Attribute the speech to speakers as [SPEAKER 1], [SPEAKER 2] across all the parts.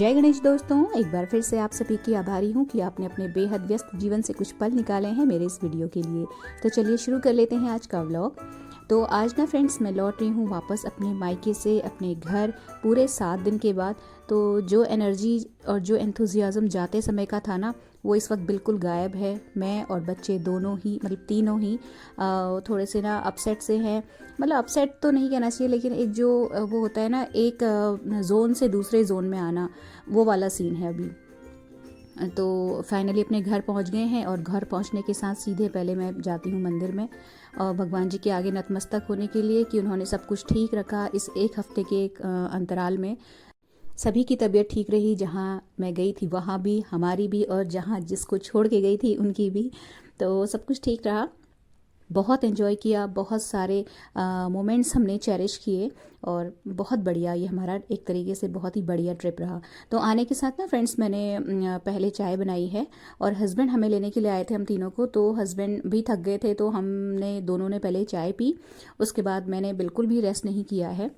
[SPEAKER 1] जय गणेश दोस्तों, एक बार फिर से आप सभी की आभारी हूँ कि आपने अपने बेहद व्यस्त जीवन से कुछ पल निकाले हैं मेरे इस वीडियो के लिए। तो चलिए शुरू कर लेते हैं आज का व्लॉग। तो आज ना फ्रेंड्स, मैं लौट रही हूँ वापस अपने मायके से, अपने घर, पूरे 7 दिन के बाद। तो जो एनर्जी और जो एंथुजियाज़म जाते समय का था ना, वो इस वक्त बिल्कुल गायब है। मैं और बच्चे दोनों ही, मतलब तीनों ही थोड़े से ना अपसेट से हैं। मतलब अपसेट तो नहीं कहना चाहिए, लेकिन एक जो वो होता है ना, एक जोन से दूसरे जोन में आना, वो वाला सीन है अभी। तो फाइनली अपने घर पहुंच गए हैं, और घर पहुंचने के साथ सीधे पहले मैं जाती हूं मंदिर में, और भगवान जी के आगे नतमस्तक होने के लिए कि उन्होंने सब कुछ ठीक रखा इस एक हफ्ते के एक अंतराल में। सभी की तबीयत ठीक रही, जहाँ मैं गई थी वहाँ भी, हमारी भी, और जहाँ जिसको छोड़ के गई थी उनकी भी। तो सब कुछ ठीक रहा। बहुत एंजॉय किया, बहुत सारे मोमेंट्स हमने चेरिश किए, और बहुत बढ़िया, ये हमारा एक तरीके से बहुत ही बढ़िया ट्रिप रहा। तो आने के साथ ना फ्रेंड्स, मैंने पहले चाय बनाई है, और हस्बैंड हमें लेने के लिए आए थे हम तीनों को। तो हस्बैंड भी थक गए थे, तो हमने दोनों ने पहले चाय पी। उसके बाद मैंने बिल्कुल भी रेस्ट नहीं किया है।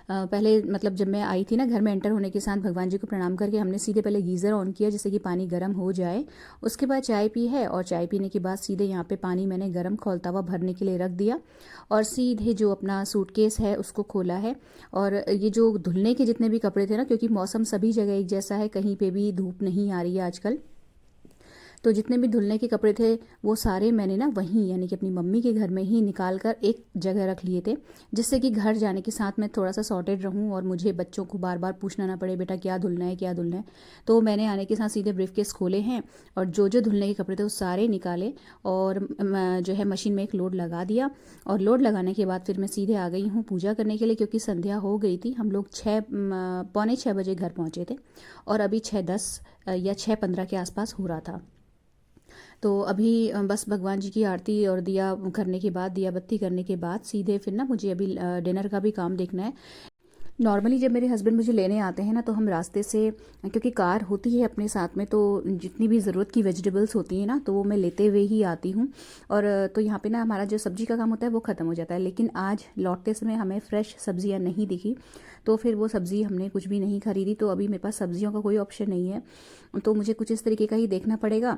[SPEAKER 1] पहले मतलब जब मैं आई थी ना, घर में एंटर होने के साथ भगवान जी को प्रणाम करके हमने सीधे पहले गीज़र ऑन किया, जिससे कि पानी गर्म हो जाए। उसके बाद चाय पी है, और चाय पीने के बाद सीधे यहाँ पे पानी मैंने गर्म खौलता हुआ भरने के लिए रख दिया, और सीधे जो अपना सूटकेस है उसको खोला है। और ये जो धुलने के जितने भी कपड़े थे ना, क्योंकि मौसम सभी जगह एक जैसा है, कहीं पे भी धूप नहीं आ रही है आजकल, तो जितने भी धुलने के कपड़े थे वो सारे मैंने ना वहीं, यानी कि अपनी मम्मी के घर में ही निकाल कर एक जगह रख लिए थे, जिससे कि घर जाने के साथ मैं थोड़ा सा सॉर्टेड रहूं, और मुझे बच्चों को बार बार पूछना ना पड़े, बेटा क्या धुलना है क्या धुलना है। तो मैंने आने के साथ सीधे ब्रीफकेस खोले हैं, और जो जो धुलने के कपड़े थे वो सारे निकाले, और जो है मशीन में एक लोड लगा दिया। और लोड लगाने के बाद फिर मैं सीधे आ गई हूँ पूजा करने के लिए, क्योंकि संध्या हो गई थी। हम लोग 6 पौने 6 बजे घर पहुँचे थे, और अभी 6:10 या 6:15 के आसपास हो रहा था। तो अभी बस भगवान जी की आरती और दिया करने के बाद, दिया बत्ती करने के बाद सीधे फिर ना मुझे अभी डिनर का भी काम देखना है। नॉर्मली जब मेरे हस्बैंड मुझे लेने आते हैं ना, तो हम रास्ते से, क्योंकि कार होती है अपने साथ में, तो जितनी भी ज़रूरत की वेजिटेबल्स होती हैं ना, तो वो मैं लेते हुए ही आती हूँ। और तो यहाँ पे ना हमारा जो सब्जी का काम होता है वो ख़त्म हो जाता है, लेकिन आज लौटते समय हमें फ्रेश सब्जियाँ नहीं दिखी, तो फिर वो सब्ज़ी हमने कुछ भी नहीं खरीदी। तो अभी मेरे पास सब्जियों का कोई ऑप्शन नहीं है, तो मुझे कुछ इस तरीके का ही देखना पड़ेगा।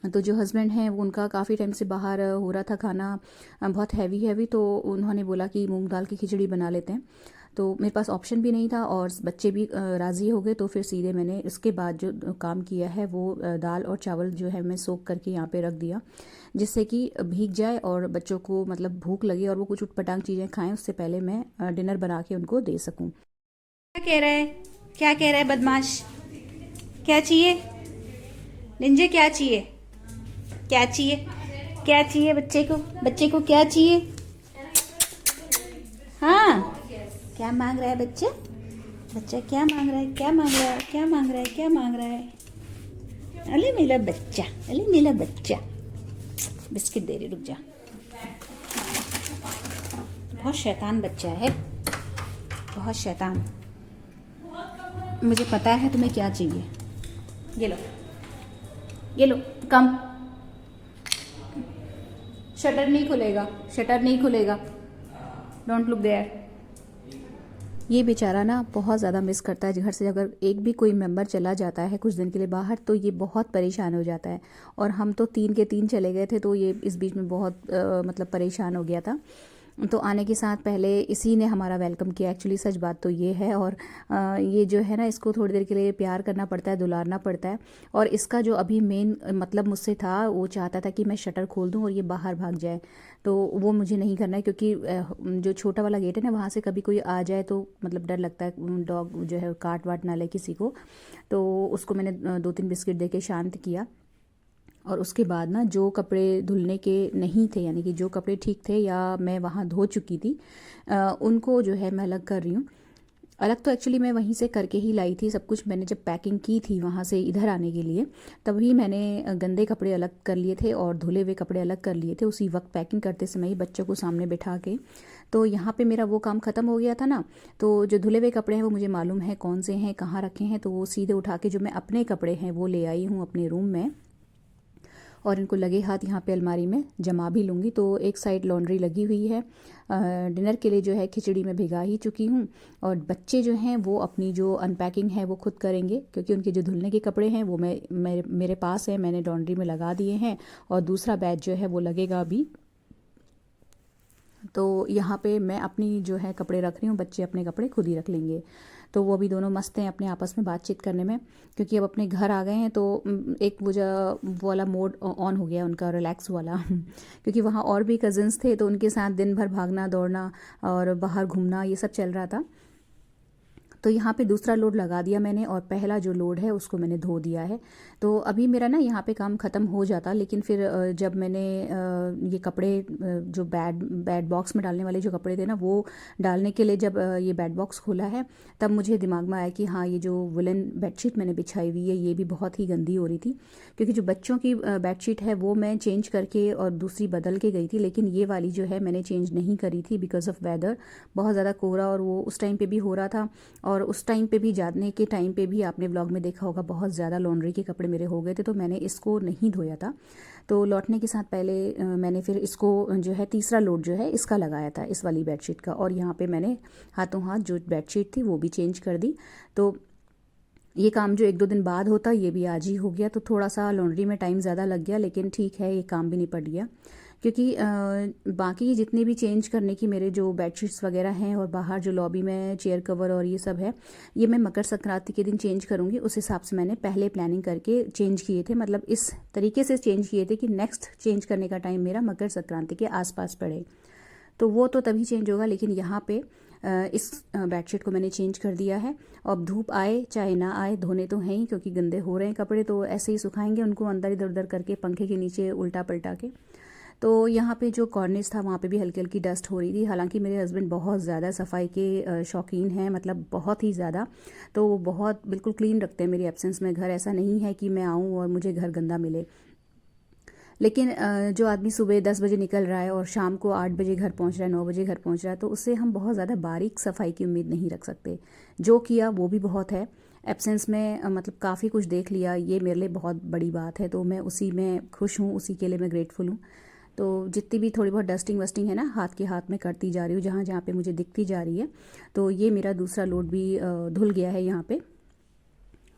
[SPEAKER 1] तो जो हस्बैंड हैं वो, उनका काफ़ी टाइम से बाहर हो रहा था खाना, बहुत हैवी हैवी, तो उन्होंने बोला कि मूंग दाल की खिचड़ी बना लेते हैं। तो मेरे पास ऑप्शन भी नहीं था, और बच्चे भी राज़ी हो गए। तो फिर सीधे मैंने इसके बाद जो काम किया है वो दाल और चावल जो है मैं सोख करके यहाँ पे रख दिया, जिससे कि भीग जाए और बच्चों को मतलब भूख लगे और वो कुछ उटपटांग चीज़ें खाएं, उससे पहले मैं डिनर बना के उनको दे सकूँ।
[SPEAKER 2] क्या कह रहा है? क्या कह रहा है बदमाश? क्या चाहिए? निंजे क्या चाहिए? क्या चाहिए? क्या चाहिए बच्चे को? बच्चे को क्या चाहिए? हाँ, क्या मांग रहा है बच्चा? बच्चा क्या मांग रहा है? क्या मांग रहा है? क्या मांग रहा है? क्या मांग रहा है? अले मेरा बच्चा, अले मेरा बच्चा। बिस्किट दे रही, रुक जा। बहुत शैतान बच्चा है, बहुत शैतान। मुझे पता है तुम्हें क्या चाहिए। ये लो, ये लो, कम। शटर नहीं खुलेगा, शटर नहीं खुलेगा। Don't look there.
[SPEAKER 1] ये बेचारा ना बहुत ज़्यादा मिस करता है घर से। अगर एक भी कोई मेंबर चला जाता है कुछ दिन के लिए बाहर, तो ये बहुत परेशान हो जाता है। और हम तो 3 के 3 चले गए थे, तो ये इस बीच में बहुत मतलब परेशान हो गया था। तो आने के साथ पहले इसी ने हमारा वेलकम किया, एक्चुअली सच बात तो ये है। और ये जो है ना, इसको थोड़ी देर के लिए प्यार करना पड़ता है, दुलारना पड़ता है। और इसका जो अभी मेन मतलब मुझसे था, वो चाहता था कि मैं शटर खोल दूं और ये बाहर भाग जाए। तो वो मुझे नहीं करना है, क्योंकि जो छोटा वाला गेट है ना, वहाँ से कभी कोई आ जाए तो मतलब डर लगता है, डॉग जो है काट वाट ना ले किसी को। तो उसको मैंने 2-3 बिस्किट दे के शांत किया। और उसके बाद ना, जो कपड़े धुलने के नहीं थे, यानी कि जो कपड़े ठीक थे या मैं वहाँ धो चुकी थी, उनको जो है मैं अलग कर रही हूँ। अलग तो एक्चुअली मैं वहीं से करके ही लाई थी सब कुछ। मैंने जब पैकिंग की थी वहाँ से इधर आने के लिए, तभी मैंने गंदे कपड़े अलग कर लिए थे और धुले हुए कपड़े अलग कर लिए थे, उसी वक्त पैकिंग करते समय ही बच्चों को सामने बिठा के। तो यहाँ पे मेरा वो काम ख़त्म हो गया था ना। तो जो धुले हुए कपड़े हैं वो मुझे मालूम है कौन से हैं, कहाँ रखे हैं, तो वो सीधे उठा के जो मैं अपने कपड़े हैं वो ले आई हूँ अपने रूम में। और इनको लगे हाथ यहाँ पे अलमारी में जमा भी लूँगी। तो एक साइड लॉन्ड्री लगी हुई है, डिनर के लिए जो है खिचड़ी में भिगा ही चुकी हूँ। और बच्चे जो हैं वो अपनी जो अनपैकिंग है वो खुद करेंगे, क्योंकि उनके जो धुलने के कपड़े हैं वो मेरे पास है, मैंने लॉन्ड्री में लगा दिए हैं। और दूसरा बैच जो है वो लगेगा अभी। तो यहाँ पे मैं अपनी जो है कपड़े रख रही हूँ, बच्चे अपने कपड़े खुद ही रख लेंगे। तो वो भी दोनों मस्त हैं अपने आपस में बातचीत करने में, क्योंकि अब अपने घर आ गए हैं। तो एक वो वाला मोड ऑन हो गया उनका, रिलैक्स वाला क्योंकि वहाँ और भी कज़न्स थे, तो उनके साथ दिन भर भागना दौड़ना और बाहर घूमना ये सब चल रहा था। तो यहाँ पे दूसरा लोड लगा दिया मैंने, और पहला जो लोड है उसको मैंने धो दिया है। तो अभी मेरा ना यहाँ पे काम ख़त्म हो जाता, लेकिन फिर जब मैंने ये कपड़े जो बैड बॉक्स में डालने वाले जो कपड़े थे ना, वो डालने के लिए जब ये बैड बॉक्स खोला है, तब मुझे दिमाग में आया कि हाँ, ये जो वुलन बेडशीट मैंने बिछाई हुई है ये भी बहुत ही गंदी हो रही थी। क्योंकि जो बच्चों की बेडशीट है वो मैं चेंज करके और दूसरी बदल के गई थी, लेकिन ये वाली जो है मैंने चेंज नहीं करी थी बिकॉज़ ऑफ वेदर। बहुत ज़्यादा कोहरा और वो उस टाइम पे भी हो रहा था, और उस टाइम पे भी, जाने के टाइम पे भी आपने व्लॉग में देखा होगा बहुत ज़्यादा लॉन्ड्री के कपड़े मेरे हो गए थे, तो मैंने इसको नहीं धोया था। तो लौटने के साथ पहले मैंने फिर इसको जो है तीसरा लोड जो है इसका लगाया था, इस वाली बेडशीट का। और यहाँ पे मैंने हाथों हाथ जो बेडशीट थी वो भी चेंज कर दी। तो ये काम जो 1-2 दिन बाद होता ये भी आज ही हो गया। तो थोड़ा सा लॉन्ड्री में टाइम ज़्यादा लग गया, लेकिन ठीक है, ये काम भी निपट गया। क्योंकि बाकी जितने भी चेंज करने की मेरे जो बेडशीट्स वगैरह हैं, और बाहर जो लॉबी में चेयर कवर और ये सब है, ये मैं मकर संक्रांति के दिन चेंज करूँगी। उस हिसाब से मैंने पहले प्लानिंग करके चेंज किए थे, मतलब इस तरीके से चेंज किए थे कि नेक्स्ट चेंज करने का टाइम मेरा मकर संक्रांति के आसपास पड़े। तो वो तो तभी चेंज होगा, लेकिन यहाँ पे इस बेडशीट को मैंने चेंज कर दिया है। अब धूप आए चाहे ना आए, धोने तो हैं ही, क्योंकि गंदे हो रहे हैं कपड़े, तो ऐसे ही सुखाएंगे उनको अंदर इधर उधर करके, पंखे के नीचे उल्टा पलटा के। तो यहाँ पे जो कॉर्निस था वहाँ पे भी हल्की हल्की डस्ट हो रही थी। हालांकि मेरे हस्बैंड बहुत ज़्यादा सफाई के शौकीन हैं, मतलब बहुत ही ज़्यादा। तो वो बहुत बिल्कुल क्लीन रखते हैं मेरी एब्सेंस में घर। ऐसा नहीं है कि मैं आऊँ और मुझे घर गंदा मिले। लेकिन जो आदमी सुबह 10 बजे निकल रहा है और शाम को 8 बजे घर पहुंच रहा है, 9 बजे घर पहुंच रहा है, तो उससे हम बहुत ज़्यादा बारीक सफाई की उम्मीद नहीं रख सकते। जो किया वो भी बहुत है। एब्सेंस में मतलब काफ़ी कुछ देख लिया, ये मेरे लिए बहुत बड़ी बात है। तो मैं उसी में खुश हूँ, उसी के लिए मैं ग्रेटफुल हूँ। तो जितनी भी थोड़ी बहुत डस्टिंग वस्टिंग है ना, हाथ के हाथ में करती जा रही हूँ, जहाँ जहाँ पे मुझे दिखती जा रही है। तो ये मेरा दूसरा लोड भी धुल गया है यहाँ पे।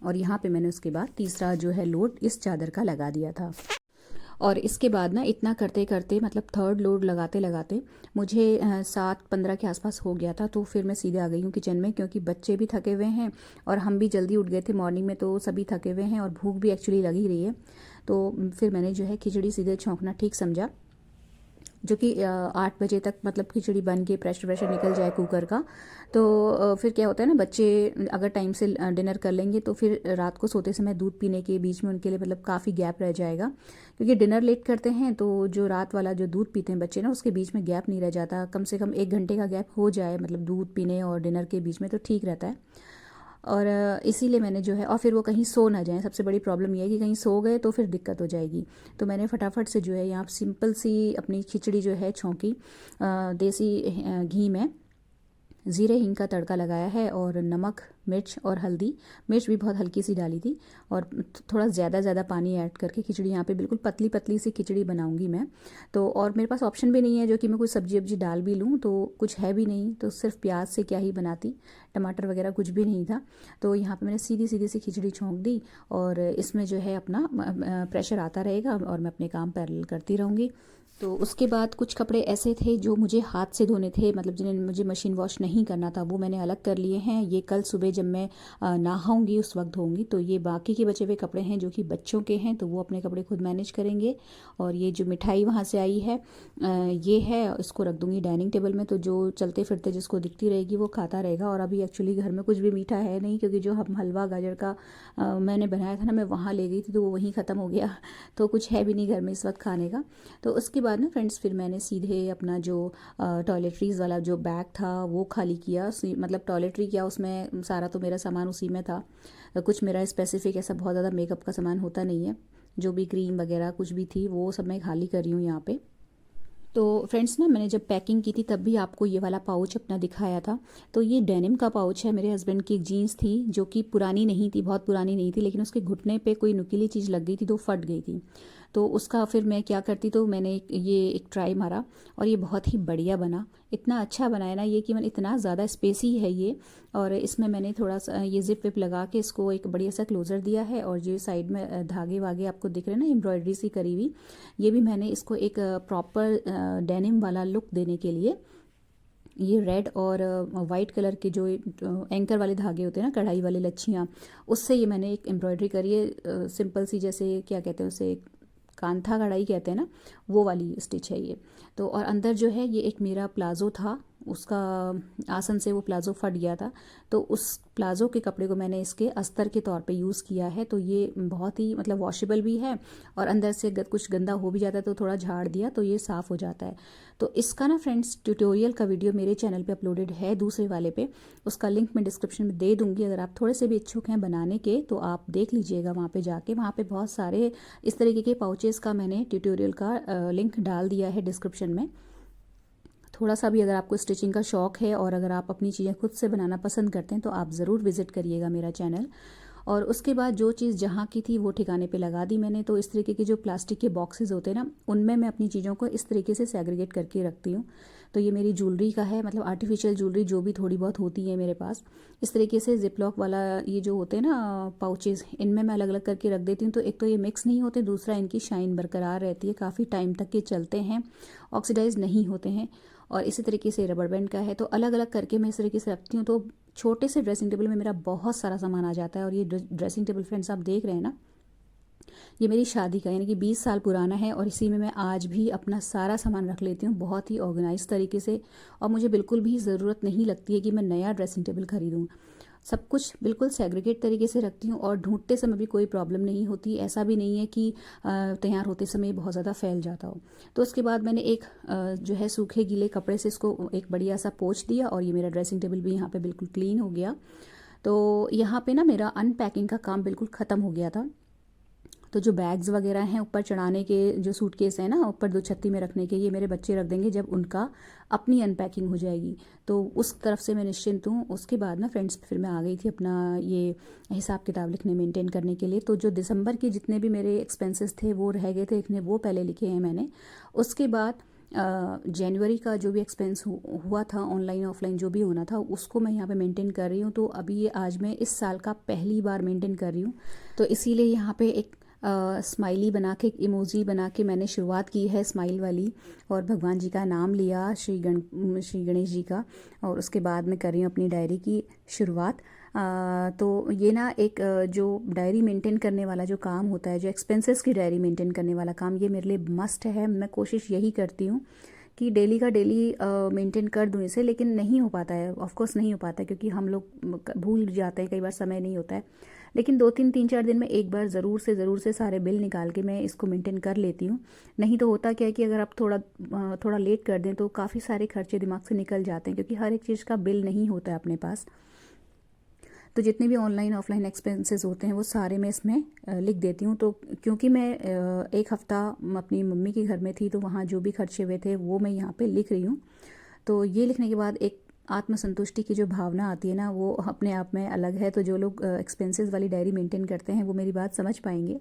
[SPEAKER 1] और यहाँ पे मैंने उसके बाद तीसरा जो है लोड इस चादर का लगा दिया था। और इसके बाद ना इतना करते करते, मतलब थर्ड लोड लगाते लगाते मुझे 7:15 के आसपास हो गया था। तो फिर मैं सीधे आ गई हूँ किचन में, क्योंकि बच्चे भी थके हुए हैं और हम भी जल्दी उठ गए थे मॉर्निंग में, तो सभी थके हुए हैं और भूख भी एक्चुअली लगी रही है। तो फिर मैंने जो है खिचड़ी सीधे छौंकना ठीक समझा, जो कि 8 बजे तक मतलब खिचड़ी बन के प्रेशर निकल जाए कुकर का। तो फिर क्या होता है ना, बच्चे अगर टाइम से डिनर कर लेंगे तो फिर रात को सोते समय दूध पीने के बीच में उनके लिए मतलब काफ़ी गैप रह जाएगा। क्योंकि डिनर लेट करते हैं, तो जो रात वाला जो दूध पीते हैं बच्चे ना, उसके बीच में गैप नहीं रह जाता। कम से कम 1 घंटे का गैप हो जाए, मतलब दूध पीने और डिनर के बीच में, तो ठीक रहता है। और इसीलिए मैंने जो है, और फिर वो कहीं सो ना जाएं, सबसे बड़ी प्रॉब्लम ये है कि कहीं सो गए तो फिर दिक्कत हो जाएगी। तो मैंने फटाफट से जो है यहाँ सिंपल सी अपनी खिचड़ी जो है छौंकी, देसी घी में ज़ीरे हींग का तड़का लगाया है, और नमक, मिर्च और हल्दी। मिर्च भी बहुत हल्की सी डाली थी, और थोड़ा ज़्यादा पानी ऐड करके खिचड़ी यहाँ पे बिल्कुल पतली पतली सी खिचड़ी बनाऊंगी मैं। तो और मेरे पास ऑप्शन भी नहीं है जो कि मैं कुछ सब्जी वब्जी डाल भी लूँ, तो कुछ है भी नहीं, तो सिर्फ प्याज से क्या ही बनाती, टमाटर वगैरह कुछ भी नहीं था। तो यहाँ पे मैंने सीधी सीधी सी खिचड़ी छौंक दी, और इसमें जो है अपना प्रेशर आता रहेगा और मैं अपने काम पैरेलल करती रहूँगी। तो उसके बाद कुछ कपड़े ऐसे थे जो मुझे हाथ से धोने थे, मतलब जिन्हें मुझे मशीन वॉश नहीं करना था, वो मैंने अलग कर लिए हैं। ये कल सुबह जब मैं नहाऊंगी उस वक्त धोऊंगी। तो ये बाकी के बचे हुए कपड़े हैं जो कि बच्चों के हैं, तो वो अपने कपड़े खुद मैनेज करेंगे। और ये जो मिठाई वहाँ से आई है, ये है, इसको रख दूँगी डाइनिंग टेबल में, तो जो चलते फिरते जिसको दिखती रहेगी वो खाता रहेगा। और अभी एक्चुअली घर में कुछ भी मीठा है नहीं, क्योंकि जो हम हलवा गाजर का मैंने बनाया था ना, मैं वहाँ ले गई थी, तो वो वहीं ख़त्म हो गया। तो कुछ है भी नहीं घर में इस वक्त खाने का। तो उसके बाद ना फ्रेंड्स, फिर मैंने सीधे अपना जो टॉयलेटरीज़ वाला जो बैग था वो खाली किया। मतलब टॉयलेटरी क्या, उसमें सारा तो मेरा सामान उसी में था। कुछ मेरा स्पेसिफिक ऐसा बहुत ज़्यादा मेकअप का सामान होता नहीं है, जो भी क्रीम वगैरह कुछ भी थी वो सब मैं खाली कर रही हूँ यहाँ पे। तो फ्रेंड्स ना, मैंने जब पैकिंग की थी तब भी आपको ये वाला पाउच अपना दिखाया था। तो ये डेनिम का पाउच है, मेरे हस्बैंड की एक जीन्स थी जो कि पुरानी नहीं थी, बहुत पुरानी नहीं थी, लेकिन उसके घुटने पे कोई नुकीली चीज़ लग गई थी तो फट गई थी। तो उसका फिर मैं क्या करती, तो मैंने ये एक ट्राई मारा और ये बहुत ही बढ़िया बना। इतना अच्छा बनाया ना ये कि मैंने, इतना ज़्यादा स्पेसी है ये। और इसमें मैंने थोड़ा सा ये जिप विप लगा के इसको एक बढ़िया सा क्लोज़र दिया है। और जो साइड में धागे वागे आपको दिख रहे हैं ना एम्ब्रॉयडरी सी करी हुई, ये भी मैंने इसको एक प्रॉपर डेनिम वाला लुक देने के लिए ये रेड और वाइट कलर के जो एंकर वाले धागे होते हैं ना, कढ़ाई वाले लच्छियाँ, उससे ये मैंने एक एम्ब्रॉयडरी करी है सिंपल सी, जैसे क्या कहते हैं उसे, कांथा कढ़ाई कहते हैं ना, वो वाली स्टिच है ये। तो और अंदर जो है ये एक मेरा प्लाज़ो था, उसका आसन से वो प्लाज़ो फट गया था, तो उस प्लाज़ो के कपड़े को मैंने इसके अस्तर के तौर पे यूज़ किया है। तो ये बहुत ही मतलब वॉशेबल भी है, और अंदर से कुछ गंदा हो भी जाता है तो थोड़ा झाड़ दिया तो ये साफ़ हो जाता है। तो इसका ना फ्रेंड्स ट्यूटोरियल का वीडियो मेरे चैनल पे अपलोडेड है दूसरे वाले पे, उसका लिंक मैं डिस्क्रिप्शन में दे दूँगी। अगर आप थोड़े से भी इच्छुक हैं बनाने के तो आप देख लीजिएगा वहाँ पे जाके, वहाँ पे बहुत सारे इस तरीके के पाउचेज़ का मैंने ट्यूटोरियल का लिंक डाल दिया है डिस्क्रिप्शन में। थोड़ा सा भी अगर आपको स्टिचिंग का शौक़ है और अगर आप अपनी चीज़ें खुद से बनाना पसंद करते हैं तो आप ज़रूर विज़िट करिएगा मेरा चैनल। और उसके बाद जो चीज़ जहाँ की थी वो ठिकाने पे लगा दी मैंने। तो इस तरीके के जो प्लास्टिक के बॉक्सेस होते हैं ना, उनमें मैं अपनी चीज़ों को इस तरीके से सेग्रीगेट करके रखती हूँ। तो ये मेरी ज्वेलरी का है, मतलब आर्टिफिशियल ज्वेलरी जो भी थोड़ी बहुत होती है मेरे पास, इस तरीके से जिपलॉक वाला ये जो होते हैं ना पाउचेज़, इनमें मैं अलग अलग करके रख देती हूँ। तो एक तो ये मिक्स नहीं होते, दूसरा इनकी शाइन बरकरार रहती है, काफ़ी टाइम तक के चलते हैं, ऑक्सीडाइज नहीं होते हैं। और इसी तरीके से रबर बैंड का है, तो अलग अलग करके मैं इस तरीके से रखती हूँ। तो छोटे से ड्रेसिंग टेबल में मेरा बहुत सारा सामान आ जाता है। और ये ड्रेसिंग टेबल फ्रेंड्स आप देख रहे हैं ना, ये मेरी शादी का यानी कि 20 साल पुराना है, और इसी में मैं आज भी अपना सारा सामान रख लेती हूँ बहुत ही ऑर्गेनाइज तरीके से। और मुझे बिल्कुल भी ज़रूरत नहीं लगती है कि मैं नया ड्रेसिंग टेबल खरीदूँ, सब कुछ बिल्कुल सेग्रीगेट तरीके से रखती हूँ। और ढूंढते समय भी कोई प्रॉब्लम नहीं होती, ऐसा भी नहीं है कि तैयार होते समय बहुत ज़्यादा फैल जाता हो। तो उसके बाद मैंने एक जो है सूखे गीले कपड़े से इसको एक बढ़िया सा पोंछ दिया, और ये मेरा ड्रेसिंग टेबल भी यहाँ पे बिल्कुल क्लीन हो गया। तो यहाँ पे ना मेरा अनपैकिंग का काम बिल्कुल ख़त्म हो गया था। तो जो बैग्स वगैरह हैं ऊपर चढ़ाने के, जो सूटकेस हैं ना ऊपर दो छत्ती में रखने के, ये मेरे बच्चे रख देंगे जब उनका अपनी अनपैकिंग हो जाएगी, तो उस तरफ से मैं निश्चिंत हूँ। उसके बाद ना फ्रेंड्स फिर मैं आ गई थी अपना ये हिसाब किताब लिखने, मेंटेन करने के लिए। तो जो दिसंबर के जितने भी मेरे एक्सपेंसेस थे वो रह गए थे लिखने, वो पहले लिखे हैं मैंने। उसके बाद जनवरी का जो भी एक्सपेंस हुआ था, ऑनलाइन ऑफलाइन जो भी होना था, उसको मैं यहाँ पे मेंटेन कर रही हूँ। तो अभी ये आज मैं इस साल का पहली बार मेंटेन कर रही हूँ, तो इसीलिए यहाँ पे एक स्माइली बना के, एक इमोजी बना के मैंने शुरुआत की है स्माइल वाली, और भगवान जी का नाम लिया, श्री गणेश जी का। और उसके बाद मैं कर रही हूँ अपनी डायरी की शुरुआत। तो ये ना एक जो डायरी मेंटेन करने वाला जो काम होता है, जो एक्सपेंसेस की डायरी मेंटेन करने वाला काम, ये मेरे लिए मस्ट है। मैं कोशिश यही करती हूँ कि डेली का डेली मेंटेन कर दूँ इसे, लेकिन नहीं हो पाता है, ऑफकोर्स नहीं हो पाता है, क्योंकि हम लोग भूल जाते हैं, कई बार समय नहीं होता है। लेकिन 2-3 दिन में एक बार ज़रूर से सारे बिल निकाल के मैं इसको मेंटेन कर लेती हूँ। नहीं तो होता क्या है कि अगर आप थोड़ा लेट कर दें तो काफ़ी सारे खर्चे दिमाग से निकल जाते हैं, क्योंकि हर एक चीज़ का बिल नहीं होता है अपने पास। तो जितने भी ऑनलाइन ऑफलाइन एक्सपेंसेस होते हैं वो सारे मैं इसमें लिख देती हूँ। तो क्योंकि मैं एक हफ़्ता अपनी मम्मी के घर में थी, तो वहाँ जो भी खर्चे हुए थे वो मैं यहाँ पे लिख रही हूँ। तो ये लिखने के बाद एक आत्मसंतुष्टि की जो भावना आती है ना, वो अपने आप में अलग है। तो जो लोग एक्सपेंसेस वाली डायरी मेंटेन करते हैं वो मेरी बात समझ पाएंगे।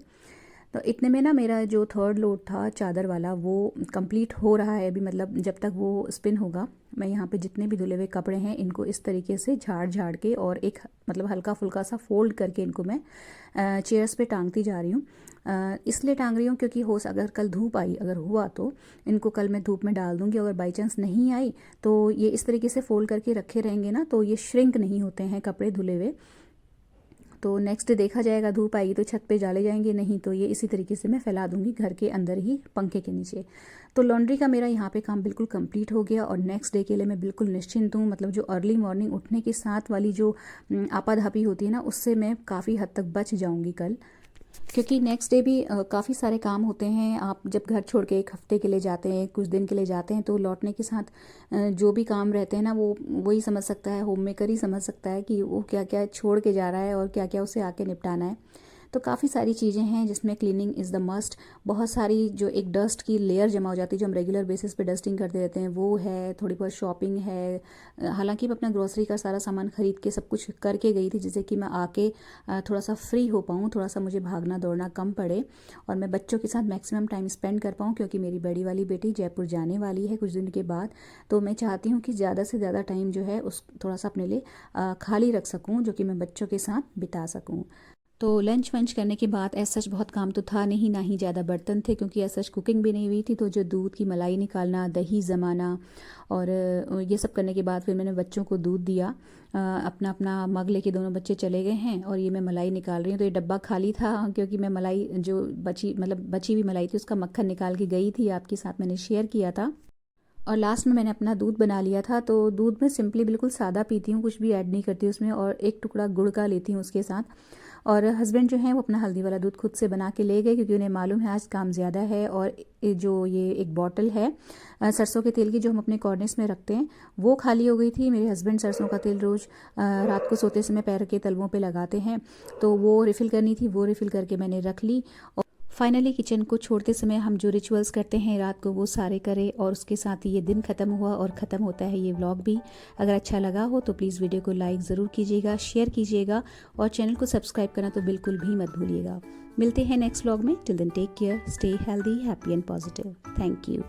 [SPEAKER 1] तो इतने में ना मेरा जो थर्ड लोड था चादर वाला, वो कंप्लीट हो रहा है अभी, मतलब जब तक वो स्पिन होगा मैं यहाँ पे जितने भी धुले हुए कपड़े हैं इनको इस तरीके से झाड़ के और एक मतलब हल्का फुल्का सा फोल्ड करके इनको मैं चेयर्स पे टांगती जा रही हूँ। इसलिए टांग रही हूँ क्योंकि अगर कल धूप आई, अगर हुआ तो इनको कल मैं धूप में डाल दूँगी। अगर बाई चांस नहीं आई तो ये इस तरीके से फोल्ड करके रखे रहेंगे ना, तो ये श्रिंक नहीं होते हैं कपड़े धुले हुए। तो नेक्स्ट डे देखा जाएगा, धूप आएगी तो छत पे डाले जाएंगे, नहीं तो ये इसी तरीके से मैं फैला दूंगी घर के अंदर ही पंखे के नीचे। तो लॉन्ड्री का मेरा यहाँ पे काम बिल्कुल कंप्लीट हो गया और नेक्स्ट डे के लिए मैं बिल्कुल निश्चिंत हूँ। मतलब जो अर्ली मॉर्निंग उठने के साथ वाली जो आपाधापी होती है ना, उससे मैं काफ़ी हद तक बच जाऊँगी कल, क्योंकि नेक्स्ट डे भी काफ़ी सारे काम होते हैं। आप जब घर छोड़ के एक हफ्ते के लिए जाते हैं, कुछ दिन के लिए जाते हैं, तो लौटने के साथ जो भी काम रहते हैं ना, वो वही समझ सकता है, होम मेकर ही समझ सकता है कि वो क्या क्या छोड़ के जा रहा है और क्या क्या उसे आके निपटाना है। तो काफ़ी सारी चीज़ें हैं जिसमें क्लीनिंग इज़ द मस्ट। बहुत सारी जो एक डस्ट की लेयर जमा हो जाती है जो हम रेगुलर बेसिस पे डस्टिंग करते रहते हैं वो है, थोड़ी बहुत शॉपिंग है। हालांकि मैं अपना ग्रोसरी का सारा सामान ख़रीद के सब कुछ करके गई थी जिससे कि मैं आके थोड़ा सा फ्री हो पाऊँ, थोड़ा सा मुझे भागना दौड़ना कम पड़े और मैं बच्चों के साथ मैक्सिमम टाइम स्पेंड कर पाऊँ, क्योंकि मेरी बड़ी वाली बेटी जयपुर जाने वाली है कुछ दिन के बाद। तो मैं चाहती हूँ कि ज़्यादा से ज़्यादा टाइम जो है उस थोड़ा सा अपने लिए खाली रख सकूँ, जो कि मैं बच्चों के साथ बिता सकूँ। तो लंच वंच करने के बाद ऐसा सच बहुत काम तो था नहीं, ना ही ज़्यादा बर्तन थे, क्योंकि ऐसा सच कुकिंग भी नहीं हुई थी। तो जो दूध की मलाई निकालना, दही जमाना और ये सब करने के बाद फिर मैंने बच्चों को दूध दिया। अपना अपना मग लेके दोनों बच्चे चले गए हैं और ये मैं मलाई निकाल रही हूँ। तो ये डब्बा खाली था क्योंकि मैं मलाई जो बची हुई मलाई थी उसका मक्खन निकाल के गई थी, आपके साथ मैंने शेयर किया था। और लास्ट में मैंने अपना दूध बना लिया था। तो दूध में सिंपली बिल्कुल सादा पीती हूँ, कुछ भी ऐड नहीं करती उसमें, और एक टुकड़ा गुड़ का लेती हूँ उसके साथ। और हस्बैंड जो हैं वो अपना हल्दी वाला दूध खुद से बना के ले गए, क्योंकि उन्हें मालूम है आज काम ज़्यादा है। और जो ये एक बॉटल है सरसों के तेल की जो हम अपने कॉर्नर्स में रखते हैं वो खाली हो गई थी। मेरे हस्बैंड सरसों का तेल रोज़ रात को सोते समय पैर के तलवों पे लगाते हैं, तो वो रिफ़िल करनी थी, वो रिफ़िल करके मैंने रख ली। और फाइनली किचन को छोड़ते समय हम जो रिचुअल्स करते हैं रात को वो सारे करें, और उसके साथ ही ये दिन ख़त्म हुआ और ख़त्म होता है ये व्लॉग भी। अगर अच्छा लगा हो तो प्लीज़ वीडियो को लाइक ज़रूर कीजिएगा, शेयर कीजिएगा और चैनल को सब्सक्राइब करना तो बिल्कुल भी मत भूलिएगा। मिलते हैं नेक्स्ट व्लॉग में। Till then take care, stay healthy, happy and positive. Thank you.